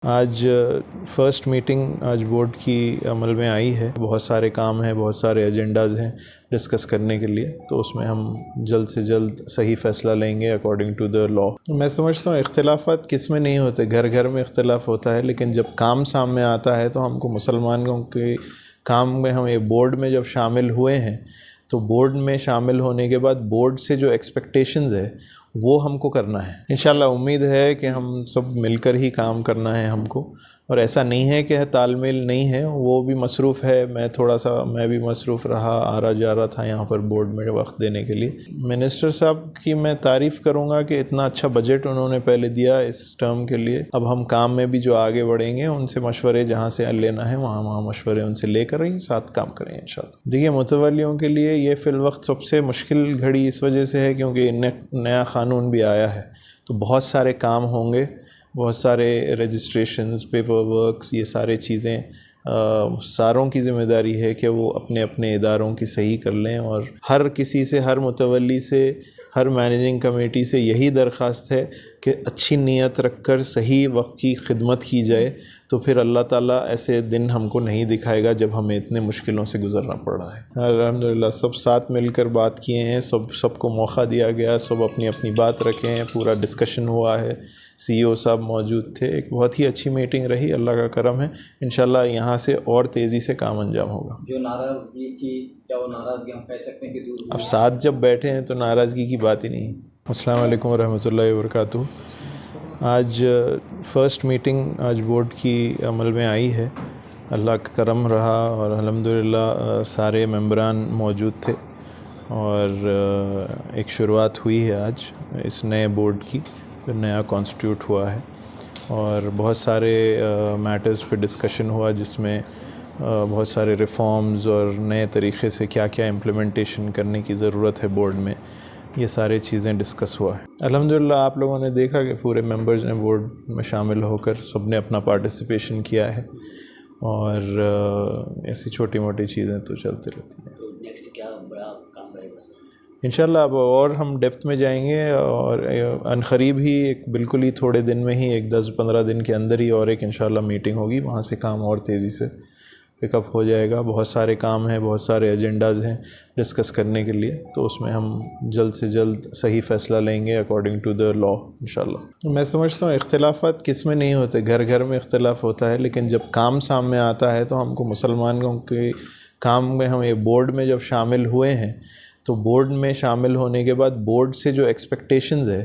आज first meeting आज board की अमल में आई है। बहुत सारे काम हैं, बहुत सारे एजेंडाज़ हैं डिस्कस करने के लिए, तो उसमें हम जल्द से जल्द सही फ़ैसला लेंगे अकॉर्डिंग टू द लॉ। मैं समझता हूँ इख्तिलाफ़ात किस में नहीं होते, घर घर में इख्तिलाफ़ होता है, लेकिन जब काम सामने आता है तो हमको मुसलमानों के काम में हम ये बोर्ड में जब शामिल हुए हैं तो बोर्ड में शामिल होने के बाद बोर्ड से जो एक्सपेक्टेशंस है वो हमको करना है। इंशाल्लाह उम्मीद है कि हम सब मिलकर ही काम करना है हमको, और ऐसा नहीं है कि तालमेल नहीं है, वो भी मसरूफ़ है। मैं भी मसरूफ़ रहा, आ रहा जा रहा था यहाँ पर बोर्ड में वक्त देने के लिए। मिनिस्टर साहब की मैं तारीफ़ करूँगा कि इतना अच्छा बजट उन्होंने पहले दिया इस टर्म के लिए। अब हम काम में भी जो आगे बढ़ेंगे उनसे मशवरे जहाँ से लेना है वहाँ मशवरे उनसे लेकर ही साथ काम करेंगे इंशाल्लाह। देखिए, मुतवल्लियों के लिए ये फ़िलवक्त सबसे मुश्किल घड़ी इस वजह से है क्योंकि नया क़ानून भी आया है, तो बहुत सारे काम होंगे, बहुत सारे रजिस्ट्रेशंस, पेपर वर्क्स, ये सारे चीज़ें सारों की ज़िम्मेदारी है कि वो अपने अपने इदारों की सही कर लें। और हर किसी से, हर मुतवल्ली से, हर मैनेजिंग कमेटी से यही दरख्वास्त है कि अच्छी नीयत रख कर सही वक्त की खिदमत की जाए, तो फिर अल्लाह ताला ऐसे दिन हमको नहीं दिखाएगा जब हमें इतने मुश्किलों से गुज़रना पड़ रहा है। अल्हम्दुलिल्लाह सब साथ मिलकर बात किए हैं, सबको मौका दिया गया, सब अपनी अपनी बात रखे हैं, पूरा डिस्कशन हुआ है, CEO साहब मौजूद थे। एक बहुत ही अच्छी मीटिंग रही, अल्लाह का करम है। इंशाल्लाह यहाँ से और तेज़ी से काम अंजाम होगा। जो नाराज़गी थी, क्या वो नाराज़गी हम कह सकते हैं कि दूर हुई? अब साथ जब बैठे हैं तो नाराज़गी की बात ही नहीं। अस्सलाम वालेकुम रहमतुल्लाहि व बरकातुहू। आज फ़र्स्ट मीटिंग आज बोर्ड की अमल में आई है, अल्लाह का करम रहा और अल्हम्दुलिल्लाह सारे मेंबरान मौजूद थे और एक शुरुआत हुई है आज इस नए बोर्ड की, फिर नया कॉन्स्टिट्यूट हुआ है और बहुत सारे मैटर्स पे डिस्कशन हुआ, जिसमें बहुत सारे रिफ़ॉर्म्स और नए तरीक़े से क्या क्या इम्प्लीमेंटेशन करने की ज़रूरत है बोर्ड में, ये सारी चीज़ें डिस्कस हुआ है। अल्हम्दुलिल्लाह आप लोगों ने देखा कि पूरे मेंबर्स ने बोर्ड में शामिल होकर सब ने अपना पार्टिसिपेशन किया है और ऐसी छोटी मोटी चीज़ें तो चलती रहती हैं। तो नेक्स्ट क्या बड़ा काम करेगा इंशाल्लाह अब और हम डेप्थ में जाएंगे और अनकरीब ही एक बिल्कुल ही थोड़े दिन में ही, एक 10-15 दिन के अंदर ही और एक इंशाल्लाह मीटिंग होगी, वहाँ से काम और तेज़ी से पिकअप हो जाएगा। बहुत सारे काम हैं, बहुत सारे एजेंडाज़ हैं डिस्कस करने के लिए, तो उसमें हम जल्द से जल्द सही फ़ैसला लेंगे अकॉर्डिंग टू द लॉ इंशाल्लाह। मैं समझता हूँ इख्तिलाफ़ात किस में नहीं होते, घर घर में इख्तिलाफ़ होता है, लेकिन जब काम सामने आता है तो हमको मुसलमानों के काम में हम ये बोर्ड में जब शामिल हुए हैं तो बोर्ड में शामिल होने के बाद बोर्ड से जो एक्सपेक्टेशंस है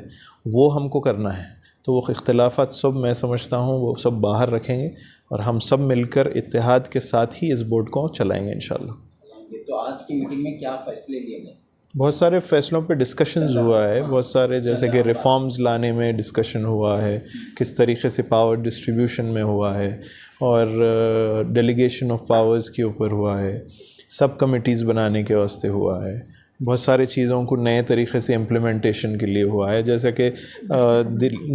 वो हमको करना है। तो वो इख्तिलाफ़ात सब मैं समझता हूँ वो सब बाहर रखेंगे और हम सब मिलकर इत्तेहाद के साथ ही इस बोर्ड को चलाएंगे इंशाल्लाह। तो आज की मीटिंग में क्या फ़ैसले लिए गए? बहुत सारे फ़ैसलों पे डिस्कशंस हुआ है, बहुत सारे जैसे कि रिफ़ॉर्म्स लाने में डिस्कशन हुआ है, किस तरीके से पावर डिस्ट्रीब्यूशन में हुआ है और डेलीगेशन ऑफ पावर्स के ऊपर हुआ है, सब कमिटीज़ बनाने के वास्ते हुआ है, बहुत सारी चीज़ों को नए तरीके से इम्प्लीमेंटेशन के लिए हुआ है, जैसे कि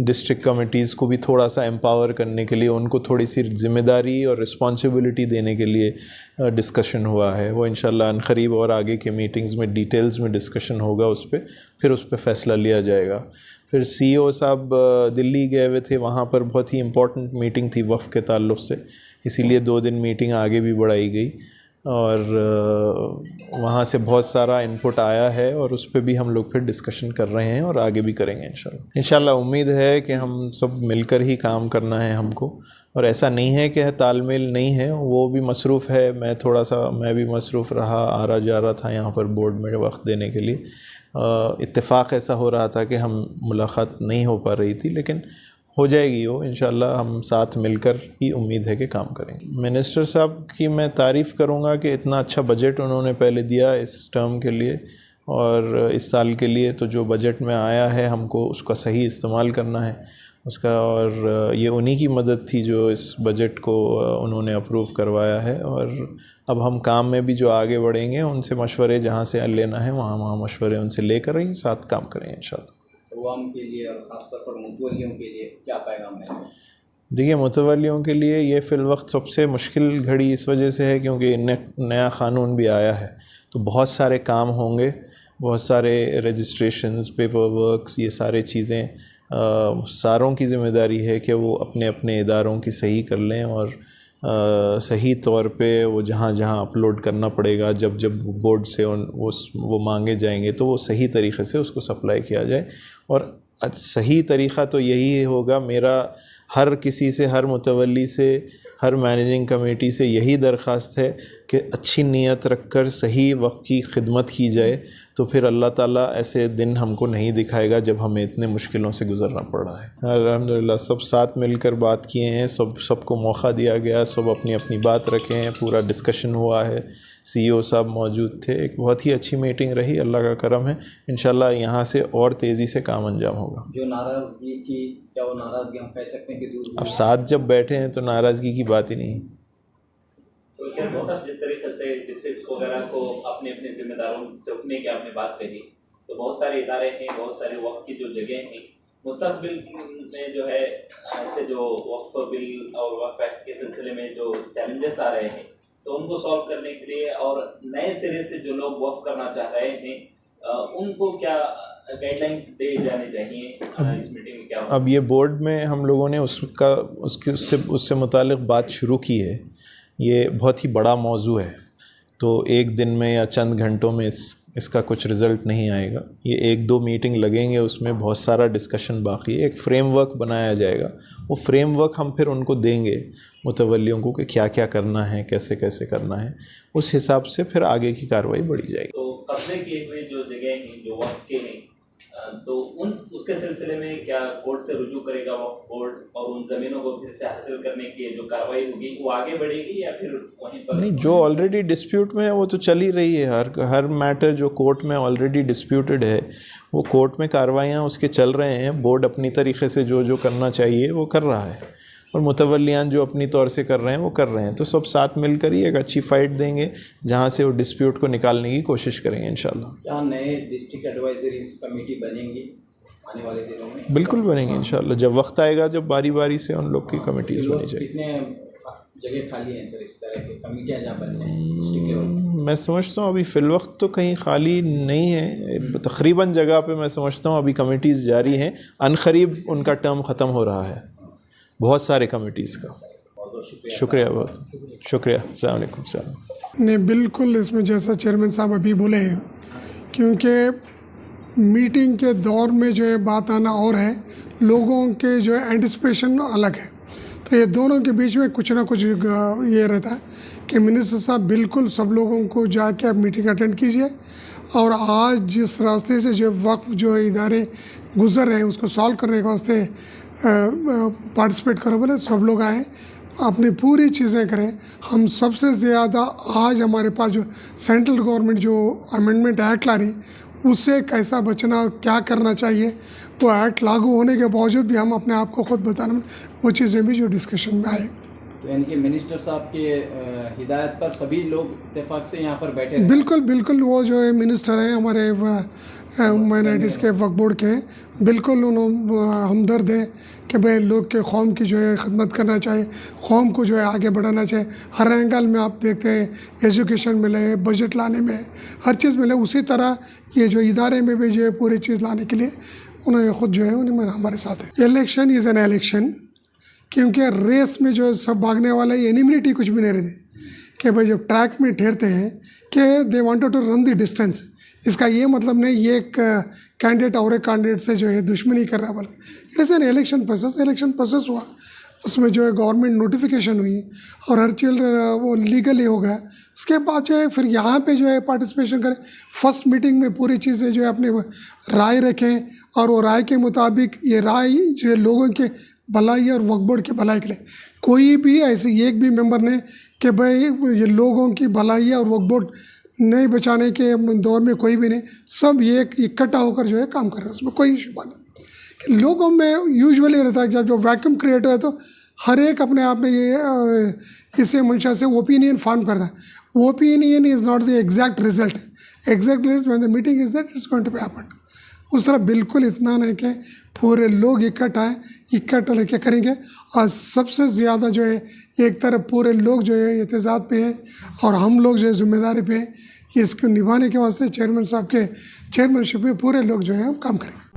डिस्ट्रिक्ट कमिटीज़ को भी थोड़ा सा एम्पावर करने के लिए, उनको थोड़ी सी ज़िम्मेदारी और रिस्पॉन्सिबिलिटी देने के लिए डिस्कशन हुआ है। वो इंशाल्लाह अनकरीब और आगे के मीटिंग्स में डिटेल्स में डिस्कशन होगा उस पर, फिर उस पर फ़ैसला लिया जाएगा। फिर CEO साहब दिल्ली गए हुए थे, वहाँ पर बहुत ही इम्पोर्टेंट मीटिंग थी वफ़ के ताल्लुक़ से, इसीलिए 2 दिन मीटिंग आगे भी बढ़ाई गई और वहाँ से बहुत सारा इनपुट आया है और उस पर भी हम लोग फिर डिस्कशन कर रहे हैं और आगे भी करेंगे इंशाल्लाह उम्मीद है कि हम सब मिलकर ही काम करना है हमको, और ऐसा नहीं है कि तालमेल नहीं है, वो भी मसरूफ़ है। मैं भी मसरूफ़ रहा, आ रहा जा रहा था यहाँ पर बोर्ड में वक्त देने के लिए। इत्तेफाक ऐसा हो रहा था कि हम मुलाकात नहीं हो पा रही थी, लेकिन हो जाएगी वो इंशाल्लाह, हम साथ मिलकर ही उम्मीद है कि काम करेंगे। मिनिस्टर साहब की मैं तारीफ़ करूँगा कि इतना अच्छा बजट उन्होंने पहले दिया इस टर्म के लिए और इस साल के लिए, तो जो बजट में आया है हमको उसका सही इस्तेमाल करना है उसका, और ये उन्हीं की मदद थी जो इस बजट को उन्होंने अप्रूव करवाया है। और अब हम काम में भी जो आगे बढ़ेंगे उनसे मशवरे जहाँ से लेना है वहाँ मशवरे उनसे लेकर ही साथ काम करेंगे इंशाल्लाह। अवाम के लिए और ख़ासतौर पर मुतवल्लियों के लिए क्या पैगाम है? देखिए, मुतवल्लियों के लिए ये फ़िलवक्त सबसे मुश्किल घड़ी इस वजह से है क्योंकि नया क़ानून भी आया है, तो बहुत सारे काम होंगे, बहुत सारे रजिस्ट्रेशंस, पेपर वर्क्स, ये सारे चीज़ें सारों की ज़िम्मेदारी है कि वो अपने अपने इदारों की सही कर लें और सही तौर पे वो जहाँ जहाँ अपलोड करना पड़ेगा, जब जब वो बोर्ड से वो मांगे जाएंगे तो वो सही तरीक़े से उसको सप्लाई किया जाए। और सही तरीक़ा तो यही होगा, मेरा हर किसी से, हर मुतवल्ली से, हर मैनेजिंग कमेटी से यही दरख्वास्त है कि अच्छी नीयत रखकर सही वक्त की खिदमत की जाए, तो फिर अल्लाह ताला ऐसे दिन हमको नहीं दिखाएगा जब हमें इतने मुश्किलों से गुज़रना पड़ रहा है। अल्हम्दुलिल्लाह सब साथ मिलकर बात किए हैं, सबको मौका दिया गया, सब अपनी अपनी बात रखे हैं, पूरा डिस्कशन हुआ है, CEO साहब मौजूद थे। एक बहुत ही अच्छी मीटिंग रही, अल्लाह का करम है, इंशाल्लाह यहाँ से और तेज़ी से काम अंजाम होगा। जो नाराज़गी थी, क्या वो नाराज़गी हम कह सकते हैं कि दूर? अब साथ जब बैठे हैं तो नाराज़गी की बात ही नहीं। तो चेयरमैन साहब, जिस तरीके से डिस्ट्रिक्ट वगैरह को अपने अपने जिम्मेदारों से उठने की आपने बात कही, तो बहुत सारे इदारे हैं, बहुत सारे वक्फ की जो जगह हैं, मुस्तक़बिल में जो है ऐसे जो वक्फ बिल और वक्फ एक्ट के सिलसिले में जो चैलेंजेस आ रहे हैं, तो उनको सॉल्व करने के लिए और नए सिरे से जो लोग वक्फ करना चाह रहे हैं उनको क्या गाइडलाइंस दे जाने चाहिए इस मीटिंग में? क्या अब ये बोर्ड में हम लोगों ने उससे मुतालिक बात शुरू की है। ये बहुत ही बड़ा मौजू है, तो एक दिन में या चंद घंटों में इसका कुछ रिज़ल्ट नहीं आएगा। ये 1-2 मीटिंग लगेंगे, उसमें बहुत सारा डिस्कशन बाकी है। एक फ्रेमवर्क बनाया जाएगा, वो फ्रेमवर्क हम फिर उनको देंगे मुतवल्लियों को कि क्या क्या करना है, कैसे कैसे करना है, उस हिसाब से फिर आगे की कार्रवाई बढ़ी जाएगी। तो कब्जे किए हुए जो जगह हैं, जो वक्फ के हैं, तो उसके सिलसिले में क्या कोर्ट से रुजू करेगा वक्फ बोर्ड, और उन ज़मीनों को फिर से हासिल करने की जो कार्रवाई होगी वो आगे बढ़ेगी या फिर वहीं पर? नहीं, जो ऑलरेडी डिस्प्यूट में है वो तो चल ही रही है। हर मैटर जो कोर्ट में ऑलरेडी डिस्प्यूटेड है वो कोर्ट में कार्रवाइयाँ उसके चल रहे हैं। बोर्ड अपनी तरीके से जो करना चाहिए वो कर रहा है, और मुतवल्लियान जो अपनी तौर से कर रहे हैं वो कर रहे हैं। तो सब साथ मिलकर ही एक अच्छी फ़ाइट देंगे जहाँ से वो डिस्प्यूट को निकालने की कोशिश करेंगे इंशाल्लाह। क्या नए डिस्ट्रिक्ट एडवाइजरीज कमेटी बनेंगी आने वाले दिनों में? बिल्कुल बनेंगे इंशाल्लाह, जब वक्त आएगा, जब बारी बारी से उन लोग की कमेटीज़ बनी जाएगी। कितने जगह खाली हैं सर इस तरह की कमेटियाँ जहाँ बनने हैं डिस्ट्रिक्ट लेवल? मैं समझता हूँ अभी फ़िलवक्त तो कहीं खाली नहीं है, तकरीबन जगह पे मैं समझता हूँ अभी कमेटीज़ जारी हैं। अनकरीब उनका टर्म ख़त्म हो रहा है बहुत सारे कमेटीज़ का। शुक्रिया, बहुत शुक्रिया। अस्सलाम वालेकुम साहब। नहीं, बिल्कुल इसमें जैसा चेयरमैन साहब अभी बोले हैं, क्योंकि मीटिंग के दौर में जो है बात आना और है, लोगों के जो है एंटिसिपेशन अलग है, तो ये दोनों के बीच में कुछ ना कुछ ये रहता है कि मिनिस्टर साहब बिल्कुल सब लोगों को जाके आप मीटिंग अटेंड कीजिए, और आज जिस रास्ते से जो वक्फ जो इदारे गुज़र रहे हैं उसको सॉल्व करने के वास्ते पार्टिसिपेट करो, बोले सब लोग आएँ, अपनी पूरी चीज़ें करें। हम सबसे ज़्यादा आज हमारे पास जो सेंट्रल गवर्नमेंट जो अमेंडमेंट एक्ट ला रही, उससे कैसा बचना और क्या करना चाहिए, वो एक्ट लागू होने के बावजूद भी हम अपने आप को खुद बताने में वो चीज़ें भी जो डिस्कशन में आए। तो यानी कि मिनिस्टर साहब के हिदायत पर सभी लोग इत्तेफाक से यहाँ पर बैठे? बिल्कुल वो जो है मिनिस्टर हैं हमारे माइनॉरिटीज़ के वक्फ बोर्ड के, बिल्कुल उन्होंने हमदर्द है कि भाई लोग के कौम की जो है खिदमत करना चाहिए, कौम को जो है आगे बढ़ाना चाहिए। हर एंगल में आप देखते हैं, एजुकेशन मिले, बजट लाने में, हर चीज़ मिले, उसी तरह ये जो इदारे में भी जो है पूरी चीज़ लाने के लिए उन्होंने ख़ुद जो है उन्हें हमारे साथ है। इलेक्शन इज़ एन इलेक्शन, क्योंकि रेस में जो सब भागने वाला है, एनिमिटी कुछ भी नहीं रहती कि भाई जब ट्रैक में ठहरते हैं कि they wanted to run the distance, इसका ये मतलब नहीं ये एक कैंडिडेट और एक कैंडिडेट से जो है दुश्मनी कर रहा, बल्कि it is an election process हुआ, उसमें जो है गवर्नमेंट नोटिफिकेशन हुई और हर चीज़ वो लीगली हो गया। उसके बाद जो है फिर यहाँ पे जो है पार्टिसिपेशन करें, फर्स्ट मीटिंग में पूरी चीज़ें जो है अपने राय रखें, और वो राय के मुताबिक ये राय जो है लोगों के भलाई और वक्फ बोर्ड की भलाई के लिए, कोई भी ऐसे एक भी मेंबर ने कि भाई ये लोगों की भलाई और वक्फ बोर्ड नहीं बचाने के दौर में कोई भी नहीं, सब ये इकट्ठा होकर जो है काम कर रहे हैं, उसमें कोई शुबा नहीं। कि लोगों में यूजुअली रहता है जब जो वैक्यूम क्रिएट हो तो हर एक अपने आप में ये इसे मंशा से ओपिनियन फॉर्म करता है। Opinion is not the exact result, exact result when the meeting is that it's going to be happen. उस तरह बिल्कुल इत्मीनान है कि पूरे लोग इकट्ठा लेके करेंगे, और सबसे ज़्यादा जो है एक तरफ पूरे लोग जो है एहतजाज पे हैं और हम लोग जो है जिम्मेदारी पे हैं, इसको निभाने के वास्ते चेयरमैन साहब के चेयरमैनशिप में पूरे लोग जो है हम काम करेंगे।